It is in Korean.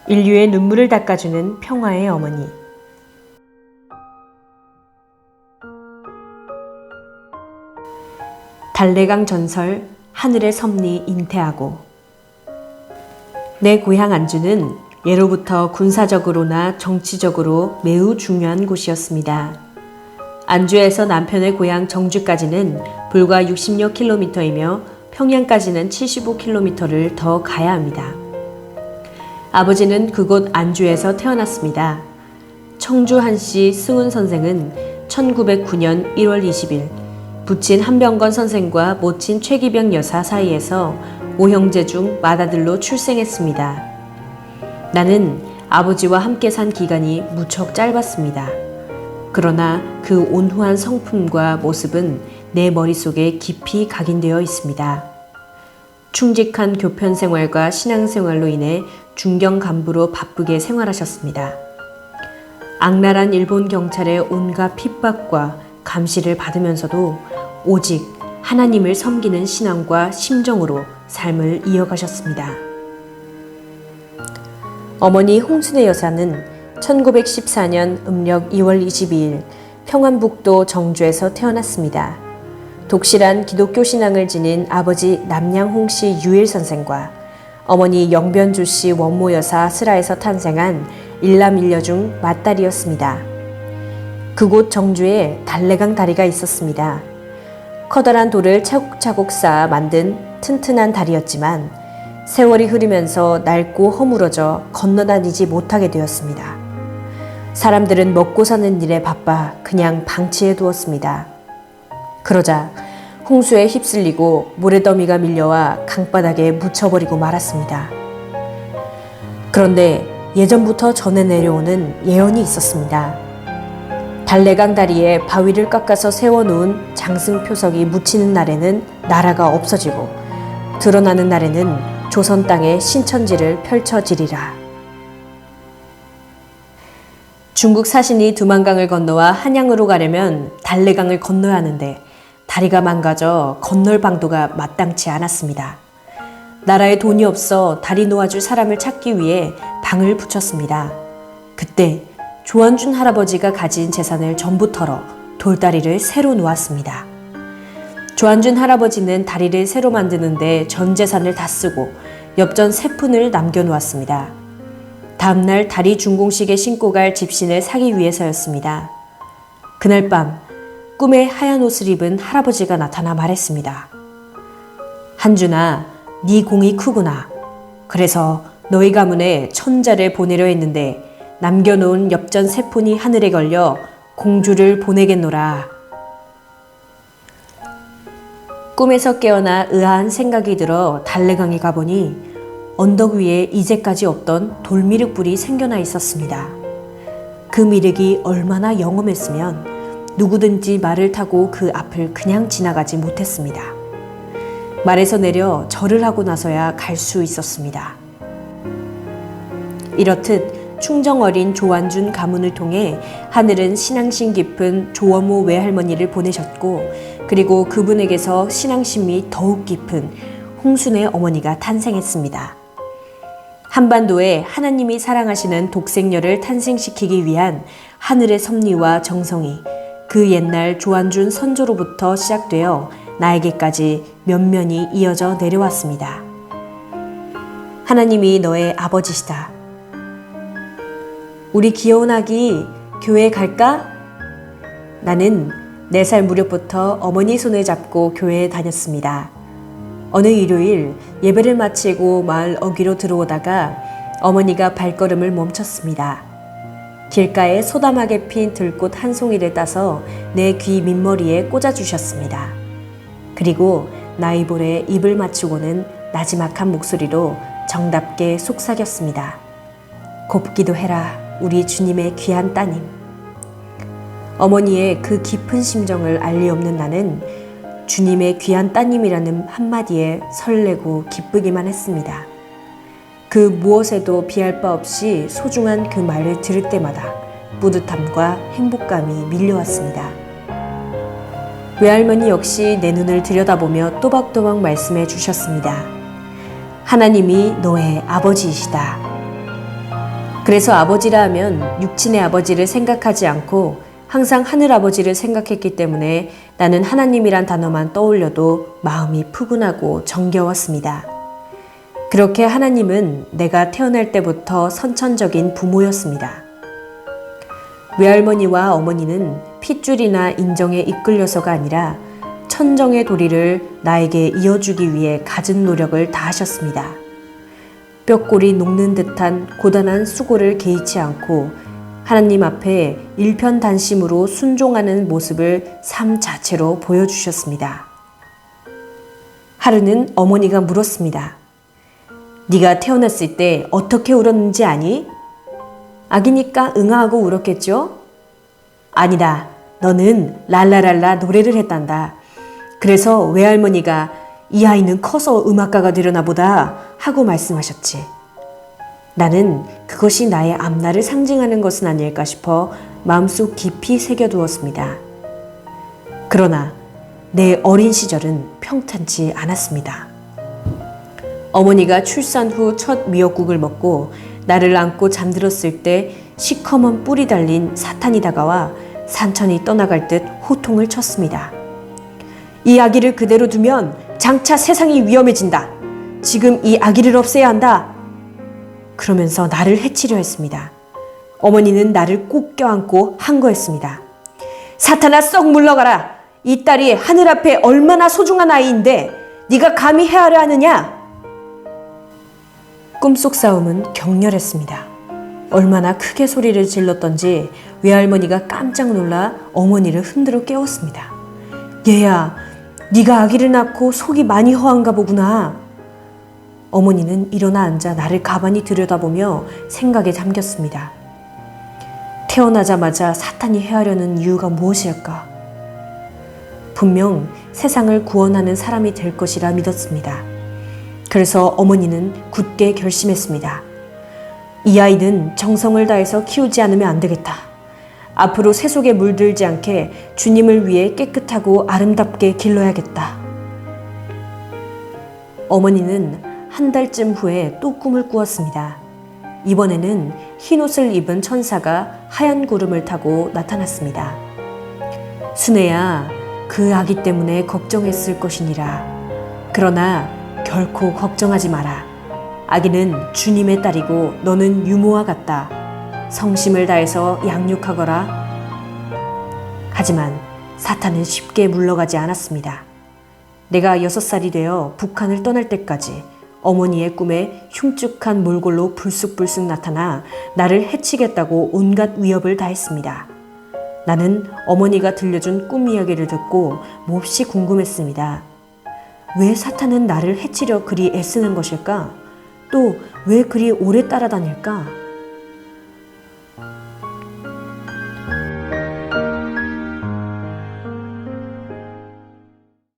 인류의 눈물을 닦아주는 평화의 어머니. 달래강 전설, 하늘의 섭리 잉태하고. 내 고향 안주는 예로부터 군사적으로나 정치적으로 매우 중요한 곳이었습니다. 안주에서 남편의 고향 정주까지는 불과 60여 킬로미터이며 평양까지는 75킬로미터를 더 가야 합니다. 아버지는 그곳 안주에서 태어났습니다. 청주 한씨 승훈 선생은 1909년 1월 20일 부친 한병건 선생과 모친 최기병 여사 사이에서 5형제 중 맏아들로 출생했습니다. 나는 아버지와 함께 산 기간이 무척 짧았습니다. 그러나 그 온후한 성품과 모습은 내 머릿속에 깊이 각인되어 있습니다. 충직한 교편 생활과 신앙 생활로 인해 중경 간부로 바쁘게 생활하셨습니다. 악랄한 일본 경찰의 온갖 핍박과 감시를 받으면서도 오직 하나님을 섬기는 신앙과 심정으로 삶을 이어가셨습니다. 어머니 홍순애 여사는 1914년 음력 2월 22일 평안북도 정주에서 태어났습니다. 독실한 기독교 신앙을 지닌 아버지 남양홍 씨 유일 선생과 어머니 영변주 씨 원모 여사 슬하에서 탄생한 일남일녀 중 맏딸이었습니다. 그곳 정주에 달래강 다리가 있었습니다. 커다란 돌을 차곡차곡 쌓아 만든 튼튼한 다리였지만 세월이 흐르면서 낡고 허물어져 건너다니지 못하게 되었습니다. 사람들은 먹고 사는 일에 바빠 그냥 방치해 두었습니다. 그러자 홍수에 휩쓸리고 모래더미가 밀려와 강바닥에 묻혀버리고 말았습니다. 그런데 예전부터 전해 내려오는 예언이 있었습니다. 달래강 다리에 바위를 깎아서 세워놓은 장승표석이 묻히는 날에는 나라가 없어지고 드러나는 날에는 조선 땅에 신천지를 펼쳐지리라. 중국 사신이 두만강을 건너와 한양으로 가려면 달래강을 건너야 하는데 다리가 망가져 건널 방도가 마땅치 않았습니다. 나라에 돈이 없어 다리 놓아줄 사람을 찾기 위해 방을 붙였습니다. 그때 조한준 할아버지가 가진 재산을 전부 털어 돌다리를 새로 놓았습니다. 조한준 할아버지는 다리를 새로 만드는데 전 재산을 다 쓰고 엽전 3푼을 남겨놓았습니다. 다음날 다리 준공식에 신고 갈 집신을 사기 위해서였습니다. 그날 밤 꿈에 하얀 옷을 입은 할아버지가 나타나 말했습니다. 한준아, 네 공이 크구나. 그래서 너희 가문에 천자를 보내려 했는데 남겨놓은 엽전 3푼이 하늘에 걸려 공주를 보내겠노라. 꿈에서 깨어나 의아한 생각이 들어 달래강에 가보니 언덕 위에 이제까지 없던 돌미륵불이 생겨나 있었습니다. 그 미륵이 얼마나 영험했으면 누구든지 말을 타고 그 앞을 그냥 지나가지 못했습니다. 말에서 내려 절을 하고 나서야 갈 수 있었습니다. 이렇듯 충정 어린 조한준 가문을 통해 하늘은 신앙심 깊은 조원모 외할머니를 보내셨고 그리고 그분에게서 신앙심이 더욱 깊은 홍순애 어머니가 탄생했습니다. 한반도에 하나님이 사랑하시는 독생녀를 탄생시키기 위한 하늘의 섭리와 정성이 그 옛날 조한준 선조로부터 시작되어 나에게까지 면면이 이어져 내려왔습니다. 하나님이 너의 아버지시다. 우리 귀여운 아기 교회 갈까? 나는 4살 무렵부터 어머니 손을 잡고 교회에 다녔습니다. 어느 일요일 예배를 마치고 마을 어귀로 들어오다가 어머니가 발걸음을 멈췄습니다. 길가에 소담하게 핀 들꽃 한 송이를 따서 내 귀 밑머리에 꽂아주셨습니다. 그리고 나이볼에 입을 맞추고는 나지막한 목소리로 정답게 속삭였습니다. 곱기도 해라 우리 주님의 귀한 따님. 어머니의 그 깊은 심정을 알 리 없는 나는 주님의 귀한 따님이라는 한마디에 설레고 기쁘기만 했습니다. 그 무엇에도 비할 바 없이 소중한 그 말을 들을 때마다 뿌듯함과 행복감이 밀려왔습니다. 외할머니 역시 내 눈을 들여다보며 또박또박 말씀해 주셨습니다. 하나님이 너의 아버지이시다. 그래서 아버지라 하면 육친의 아버지를 생각하지 않고 항상 하늘 아버지를 생각했기 때문에 나는 하나님이란 단어만 떠올려도 마음이 푸근하고 정겨웠습니다. 그렇게 하나님은 내가 태어날 때부터 선천적인 부모였습니다. 외할머니와 어머니는 핏줄이나 인정에 이끌려서가 아니라 천정의 도리를 나에게 이어주기 위해 갖은 노력을 다하셨습니다. 뼈골이 녹는 듯한 고단한 수고를 개의치 않고 하나님 앞에 일편단심으로 순종하는 모습을 삶 자체로 보여주셨습니다. 하루는 어머니가 물었습니다. 네가 태어났을 때 어떻게 울었는지 아니? 아기니까 응아하고 울었겠죠? 아니다. 너는 랄라랄라 노래를 했단다. 그래서 외할머니가 이 아이는 커서 음악가가 되려나 보다 하고 말씀하셨지. 나는 그것이 나의 앞날을 상징하는 것은 아닐까 싶어 마음속 깊이 새겨두었습니다. 그러나 내 어린 시절은 평탄치 않았습니다. 어머니가 출산 후 첫 미역국을 먹고 나를 안고 잠들었을 때 시커먼 뿔이 달린 사탄이 다가와 산천이 떠나갈 듯 호통을 쳤습니다. 이 아기를 그대로 두면 장차 세상이 위험해진다. 지금 이 아기를 없애야 한다. 그러면서 나를 해치려 했습니다. 어머니는 나를 꼭 껴안고 한거했습니다. 사탄아 썩 물러가라. 이 딸이 하늘 앞에 얼마나 소중한 아이인데 네가 감히 해하려 하느냐? 꿈속 싸움은 격렬했습니다. 얼마나 크게 소리를 질렀던지 외할머니가 깜짝 놀라 어머니를 흔들어 깨웠습니다. 얘야, 네가 아기를 낳고 속이 많이 허한가 보구나. 어머니는 일어나 앉아 나를 가만히 들여다보며 생각에 잠겼습니다. 태어나자마자 사탄이 해하려는 이유가 무엇일까? 분명 세상을 구원하는 사람이 될 것이라 믿었습니다. 그래서 어머니는 굳게 결심했습니다. 이 아이는 정성을 다해서 키우지 않으면 안 되겠다. 앞으로 세속에 물들지 않게 주님을 위해 깨끗하고 아름답게 길러야겠다. 어머니는 한 달쯤 후에 또 꿈을 꾸었습니다. 이번에는 흰옷을 입은 천사가 하얀 구름을 타고 나타났습니다. 순애야, 그 아기 때문에 걱정했을 것이니라. 그러나 결코 걱정하지 마라. 아기는 주님의 딸이고 너는 유모와 같다. 성심을 다해서 양육하거라. 하지만 사탄은 쉽게 물러가지 않았습니다. 내가 6살이 되어 북한을 떠날 때까지 어머니의 꿈에 흉측한 몰골로 불쑥불쑥 나타나 나를 해치겠다고 온갖 위협을 다했습니다. 나는 어머니가 들려준 꿈 이야기를 듣고 몹시 궁금했습니다. 왜 사탄은 나를 해치려 그리 애쓰는 것일까? 또 왜 그리 오래 따라다닐까?